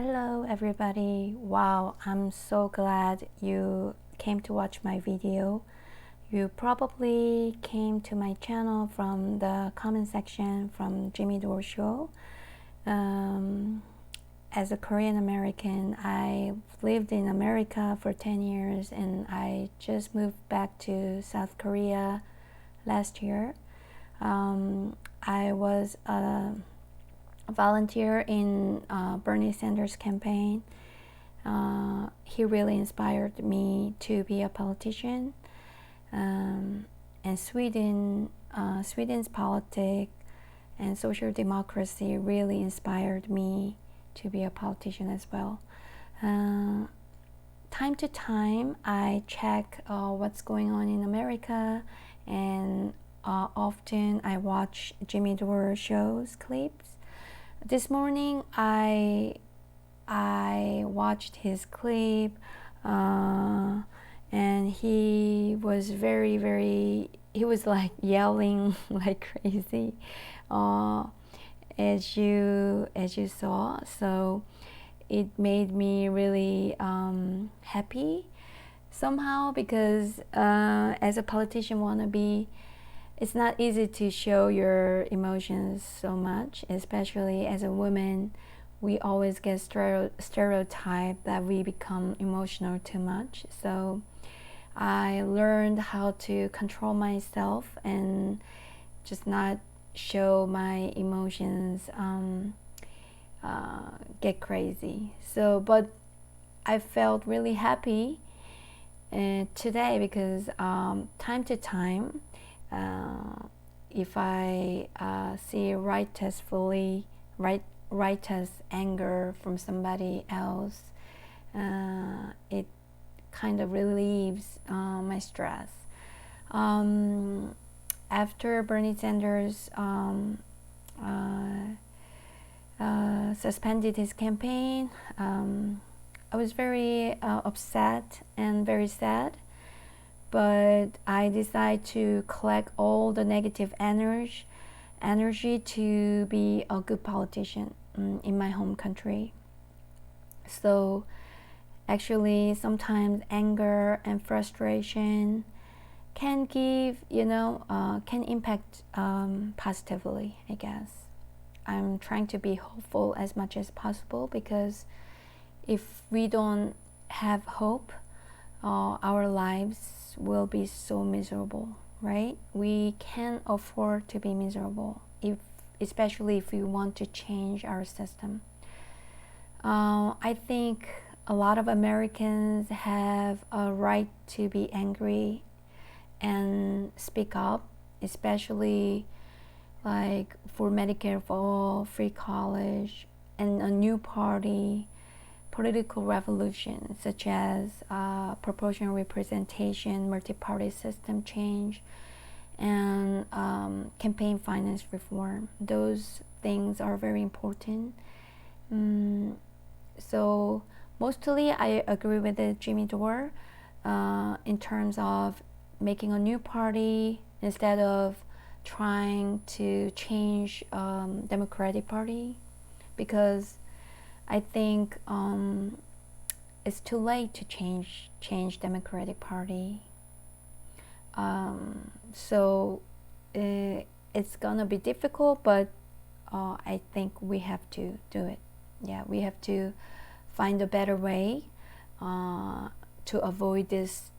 Hello everybody. Wow, I'm so glad you came to watch my video. You probably came to my channel from the comment section from Dore show. As a Korean American, I lived in America for 10 years and I just moved back to South Korea last year. I was a volunteer in Bernie Sanders campaign. He really inspired me to be a politician. And Sweden's politics and social democracy really inspired me to be a politician as well. Time to time, I check what's going on in America, and often I watch Dore shows clips. This morning I watched his clip, and he was he was like yelling like crazy, as you saw. So it made me really happy somehow, because as a politician wannabe, it's not easy to show your emotions so much, especially as a woman. We always get stereotyped that we become emotional too much. So I learned how to control myself and just not show my emotions get crazy. So, but I felt really happy today, because time to time, if I see righteous anger from somebody else, it kind of relieves my stress. After Bernie Sanders suspended his campaign, I was very upset and very sad. But I decided to collect all the negative energy to be a good politician in my home country. So actually, sometimes anger and frustration can can impact positively, I guess. I'm trying to be hopeful as much as possible, because if we don't have hope, our lives will be so miserable, right? We can't afford to be miserable, especially if we want to change our system. I think a lot of Americans have a right to be angry and speak up, especially like for Medicare for all, free college, and a new political revolution, such as proportional representation, multi-party system change, and campaign finance reform. Those things are very important. So mostly I agree with Dore in terms of making a new party instead of trying to change Democratic Party, because I think it's too late to change Democratic Party. So it's gonna be difficult, but I think we have to do it. Yeah, we have to find a better way to avoid this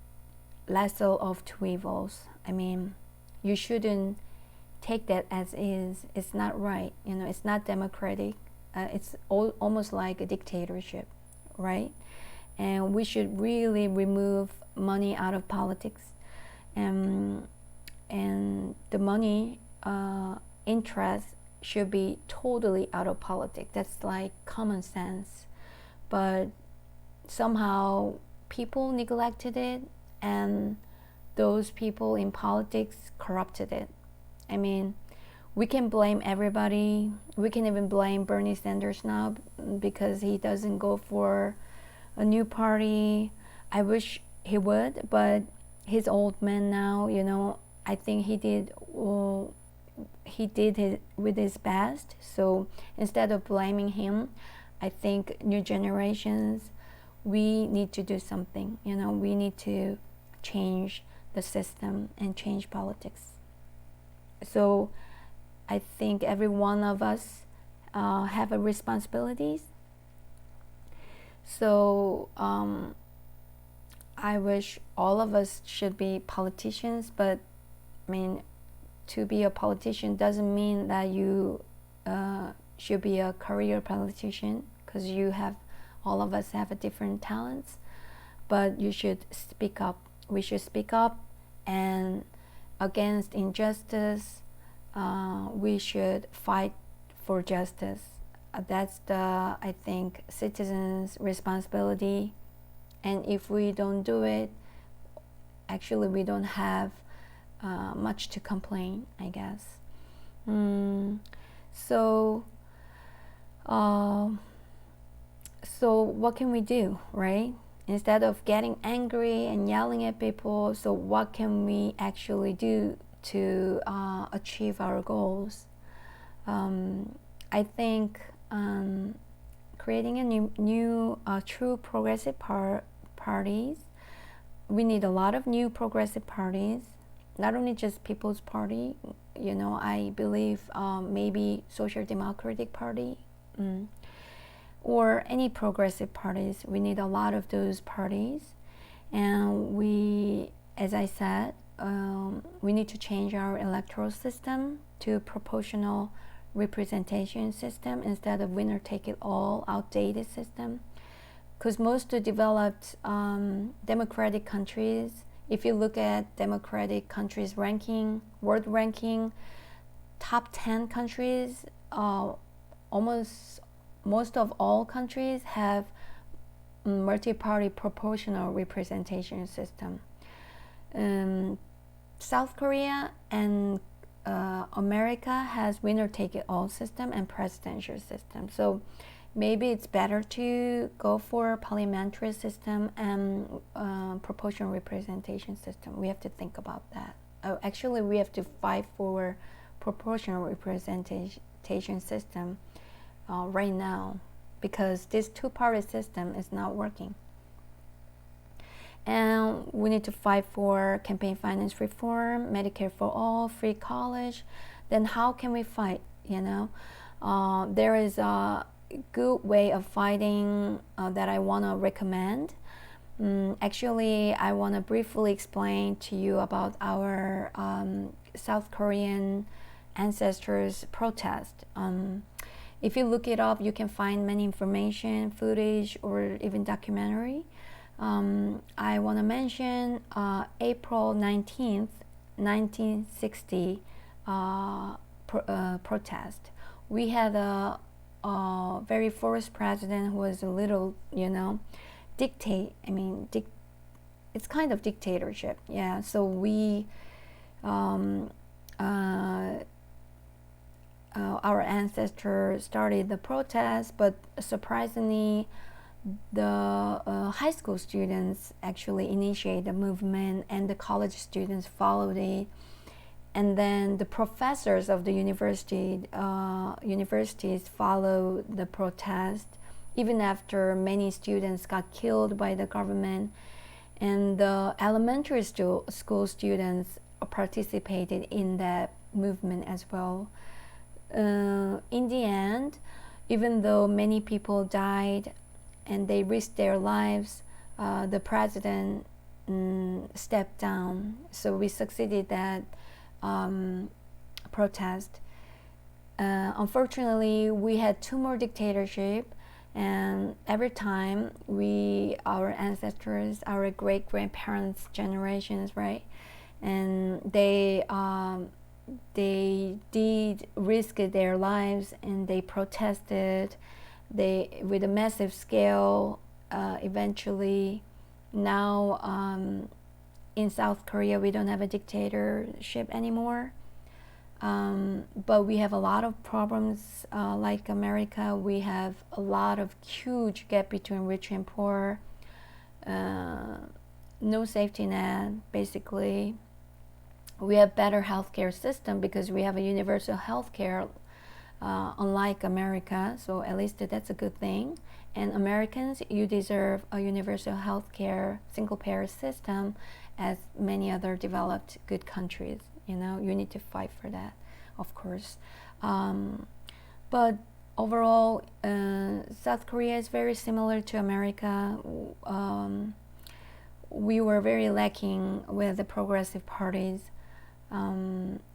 lesser of two evils. I mean, you shouldn't take that as is. It's not right. It's not democratic. It's almost like a dictatorship, right? And we should really remove money out of politics, and the money interest should be totally out of politics. That's like common sense, but somehow people neglected it, and those people in politics corrupted it. I mean, we can blame everybody. We can even blame Bernie Sanders now because he doesn't go for a new party. I wish he would, but he's old man now. I think he did it with his best. So instead of blaming him, I think new generations, we need to do something. We need to change the system and change politics. So I think every one of us have a responsibilities. So I wish all of us should be politicians, but I mean, to be a politician doesn't mean that you should be a career politician, because all of us have a different talents. But you should speak up. We should speak up, and against injustice, we should fight for justice. That's I think, citizens' responsibility. And if we don't do it, actually we don't have much to complain, I guess. So what can we do, right? Instead of getting angry and yelling at people, so what can we actually do to achieve our goals? I think creating a new true progressive parties. We need a lot of new progressive parties, not only just People's Party. I believe maybe Social Democratic Party, or any progressive parties. We need a lot of those parties, and we, as I said, we need to change our electoral system to proportional representation system instead of winner-take-it-all outdated system. Because most of the developed democratic countries, if you look at democratic countries ranking, world ranking, top 10 countries, almost most of all countries have multi-party proportional representation system. South Korea and America has winner-take-it-all system and presidential system. So maybe it's better to go for parliamentary system and proportional representation system. We have to think about that. Actually, we have to fight for proportional representation system right now, because this two-party system is not working. And we need to fight for campaign finance reform, Medicare for all, free college. Then how can we fight? There is a good way of fighting that I want to recommend. Actually, I want to briefly explain to you about our South Korean ancestors' protest. If you look it up, you can find many information, footage, or even documentary. I want to mention April 19th, 1960 protest. We had a very first president who was a little, it's kind of dictatorship. Yeah, so we, our ancestors started the protest, but surprisingly, the high school students actually initiated the movement, and the college students followed it. And then the professors of the universities followed the protest, even after many students got killed by the government. And the elementary school students participated in that movement as well. In the end, even though many people died and they risked their lives, the president stepped down. So we succeeded that protest. Unfortunately, we had 2 more dictatorship, and every time our ancestors, our great-grandparents' generations, right, and they did risk their lives, and they protested with a massive scale. Eventually, now in South Korea, we don't have a dictatorship anymore, but we have a lot of problems. Like America, we have a lot of huge gap between rich and poor, no safety net, basically. We have better healthcare system because we have a universal healthcare unlike America. So at least that's a good thing. And Americans, you deserve a universal healthcare single-payer system as many other developed good countries. You know, you need to fight for that, of course. But overall, South Korea is very similar to America. We were very lacking with the progressive parties.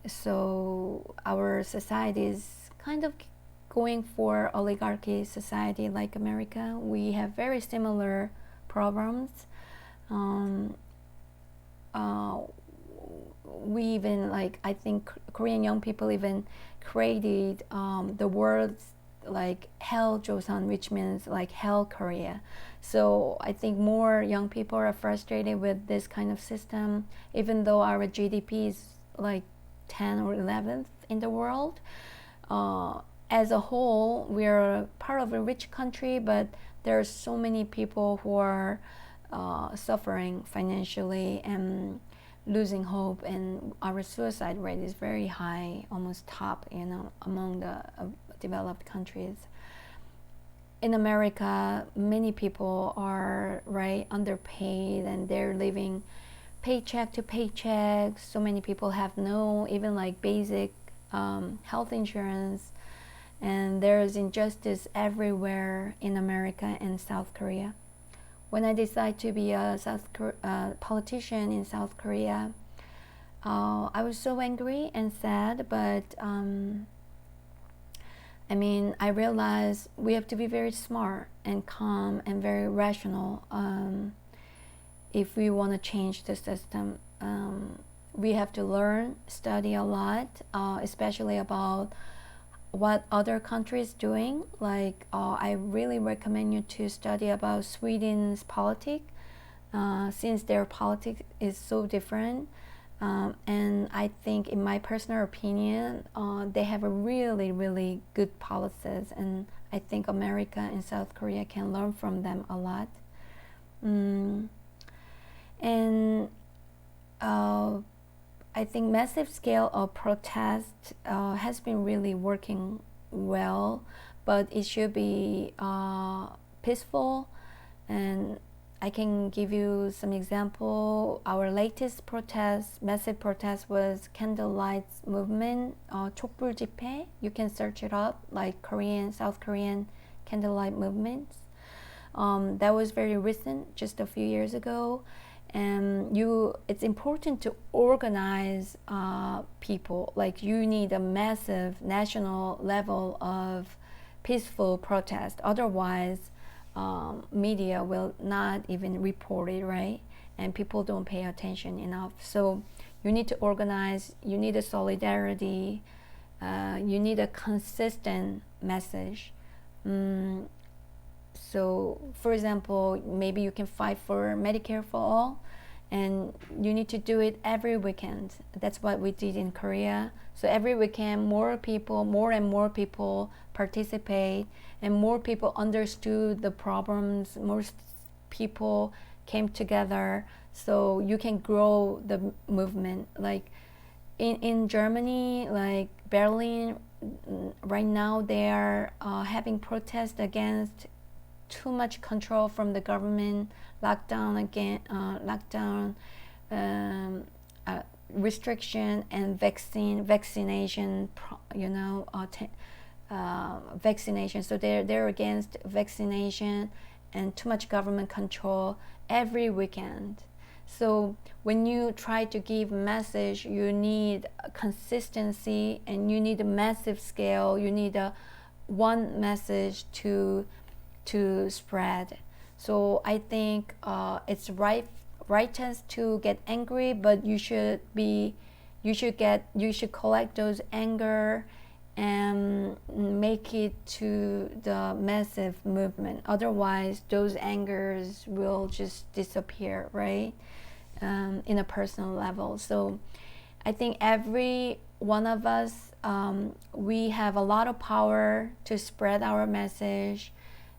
So our society is kind of going for oligarchy society like America. We have very similar problems. We even, like, I think Korean young people even created the words like Hell Joseon, which means like Hell Korea. So I think more young people are frustrated with this kind of system, even though our GDP is like 10 or 11th in the world. As a whole, we're part of a rich country, but there are so many people who are suffering financially and losing hope, and our suicide rate is very high, almost top, you know, among the developed countries. In America, many people are underpaid, and they're living paycheck to paycheck. So many people have no even like basic health insurance, and there's injustice everywhere in America and South Korea. When I decided to be a politician in South Korea, I was so angry and sad, but I realized we have to be very smart and calm and very rational if we want to change the system. We have to learn, study a lot, especially about what other countries doing. Like I really recommend you to study about Sweden's politic, since their politics is so different. And I think, in my personal opinion, they have a really, really good policies, and I think America and South Korea can learn from them a lot. And I think massive scale of protest has been really working well, but it should be peaceful. And I can give you some example. Our latest protest, massive protest, was candlelight movement, 촛불 집회. You can search it up, like Korean, South Korean candlelight movements. That was very recent, just a few years ago. And it's important to organize people. Like, you need a massive national level of peaceful protest. Otherwise, media will not even report it, right? And people don't pay attention enough. So you need to organize, you need a solidarity, you need a consistent message. So, for example, maybe you can fight for Medicare for all, and you need to do it every weekend. That's what we did in Korea. So every weekend, more and more people participate, and more people understood the problems. More people came together, so you can grow the movement. Like in Germany, like Berlin, right now they are having protests against too much control from the government, restriction and vaccination, vaccination. So they're against vaccination and too much government control every weekend. So when you try to give message, you need consistency, and you need a massive scale. You need one message to spread. So I think it's righteous to get angry, but you should collect those anger and make it to the massive movement. Otherwise, those angers will just disappear, right? In a personal level. So I think every one of us, we have a lot of power to spread our message.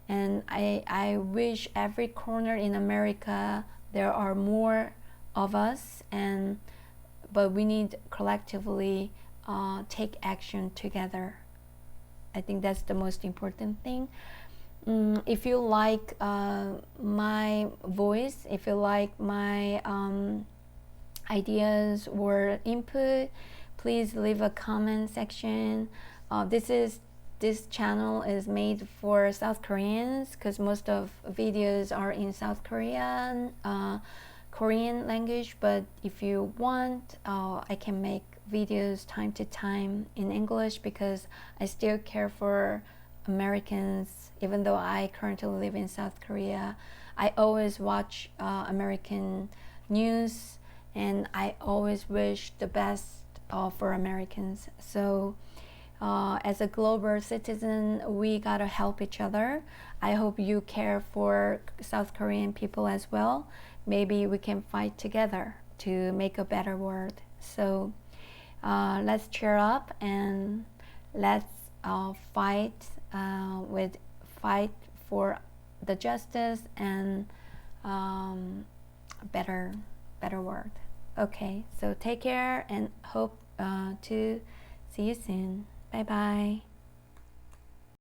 And I wish every corner in America there are more of us, but we need collectively take action together. I think that's the most important thing. If you like my voice, if you like my ideas or input, please leave a comment section. This channel is made for South Koreans because most of videos are in South Korean language, but if you want, I can make videos time to time in English because I still care for Americans. Even though I currently live in South Korea, I always watch American news, and I always wish the best for Americans. So as a global citizen, we gotta help each other. I hope you care for South Korean people as well. Maybe we can fight together to make a better world. So let's cheer up and let's fight for the justice and better world. Okay, so take care and hope to see you soon. Bye bye.